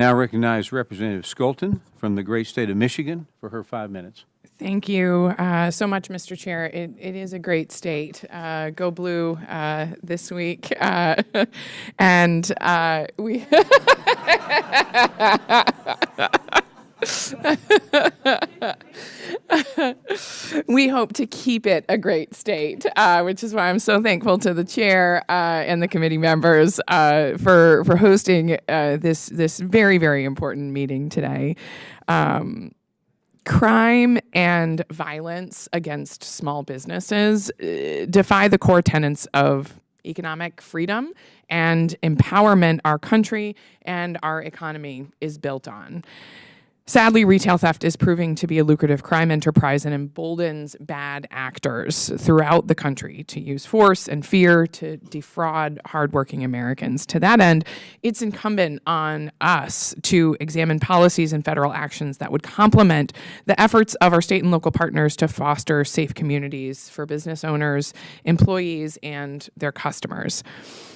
Now recognize Representative Scholten from the great state of Michigan for her 5 minutes. Thank you so much, Mr. Chair. It is a great state. Go Blue this week. And we... we hope to keep it a great state, which is why I'm so thankful to the chair and the committee members for hosting this very, very important meeting today. Crime and violence against small businesses defy the core tenets of economic freedom and empowerment our country and our economy is built on. Sadly, retail theft is proving to be a lucrative crime enterprise and emboldens bad actors throughout the country to use force and fear to defraud hardworking Americans. To that end, it's incumbent on us to examine policies and federal actions that would complement the efforts of our state and local partners to foster safe communities for business owners, employees, and their customers.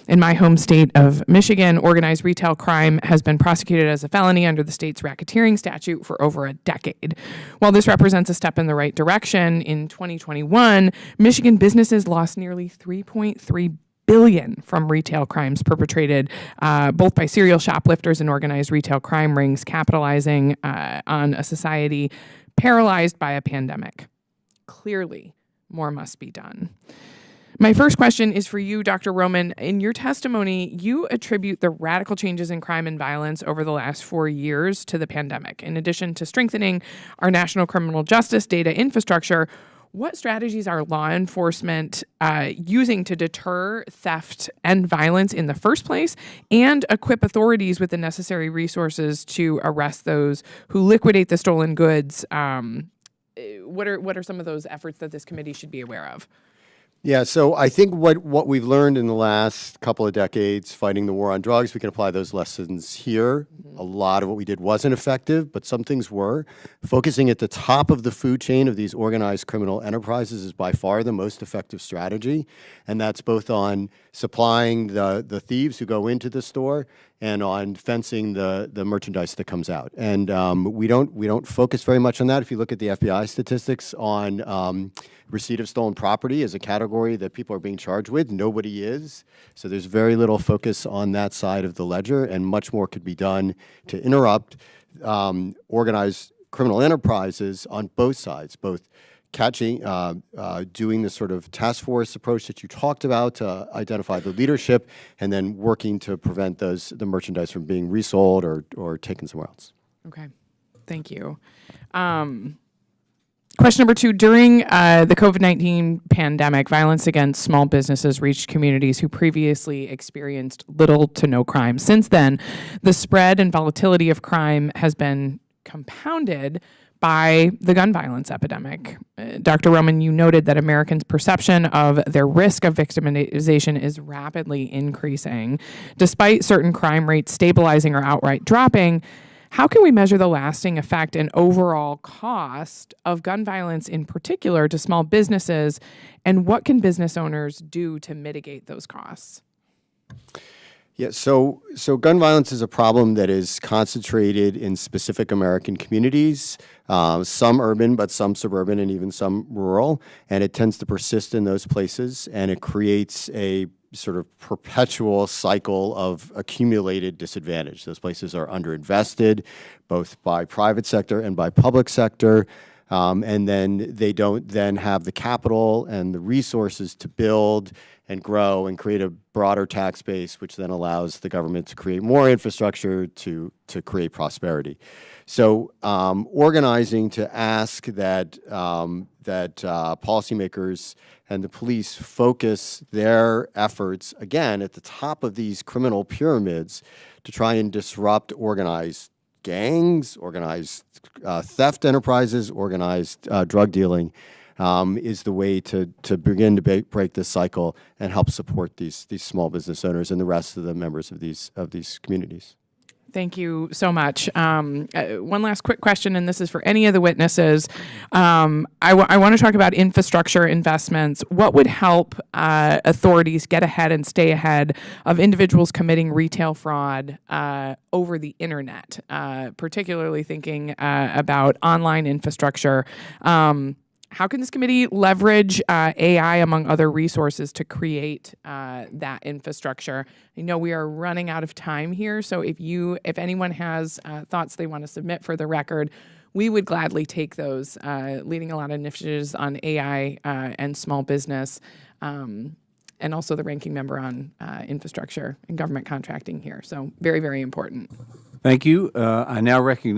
In my home state of Michigan, organized retail crime has been prosecuted as a felony under the state's racketeering statute for over a decade. While this represents a step in the right direction, in 2021, Michigan businesses lost nearly $3.3 billion from retail crimes perpetrated both by serial shoplifters and organized retail crime rings, capitalizing on a society paralyzed by a pandemic. Clearly, more must be done. My first question is for you, Dr. Roman. In your testimony, you attribute the radical changes in crime and violence over the last 4 years to the pandemic. In addition to strengthening our national criminal justice data infrastructure, what strategies are law enforcement using to deter theft and violence in the first place and equip authorities with the necessary resources to arrest those who liquidate the stolen goods? What are some of those efforts that this committee should be aware of? Yeah, so I think what we've learned in the last couple of decades fighting the war on drugs, we can apply those lessons here. A lot of what we did wasn't effective, but some things were. Focusing at the top of the food chain of these organized criminal enterprises is by far the most effective strategy, and that's both on supplying the thieves who go into the store and on fencing the merchandise that comes out. And we don't focus very much on that. If you look at the FBI statistics on receipt of stolen property as a category that people are being charged with, nobody is. So there's very little focus on that side of the ledger, and much more could be done to interrupt organized criminal enterprises on both sides, both catching, doing the sort of task force approach that you talked about to identify the leadership, and then working to prevent the merchandise from being resold or taken somewhere else. Okay, thank you. Question number 2, during the COVID-19 pandemic, violence against small businesses reached communities who previously experienced little to no crime. Since then, the spread and volatility of crime has been compounded by the gun violence epidemic. Dr. Roman, you noted that Americans' perception of their risk of victimization is rapidly increasing. Despite certain crime rates stabilizing or outright dropping, how can we measure the lasting effect and overall cost of gun violence in particular to small businesses, and what can business owners do to mitigate those costs? Yeah, so gun violence is a problem that is concentrated in specific American communities, some urban, but some suburban, and even some rural, and it tends to persist in those places, and it creates a sort of perpetual cycle of accumulated disadvantage. Those places are underinvested, both by private sector and by public sector, and then they don't then have the capital and the resources to build and grow and create a broader tax base, which then allows the government to create more infrastructure to create prosperity. So organizing to ask that policymakers and the police focus their efforts, again, at the top of these criminal pyramids to try and disrupt organized gangs, organized theft enterprises, organized drug dealing, is the way to begin to break this cycle and help support these small business owners and the rest of the members of these communities. Thank you so much. One last quick question, and this is for any of the witnesses. I want to talk about infrastructure investments. What would help authorities get ahead and stay ahead of individuals committing retail fraud over the internet, particularly thinking about online infrastructure? How can this committee leverage AI among other resources to create that infrastructure? I know we are running out of time here, so if anyone has thoughts they want to submit for the record, we would gladly take those, leading a lot of initiatives on AI and small business, and also the ranking member on infrastructure and government contracting here. So very, very important. Thank you. I now recognize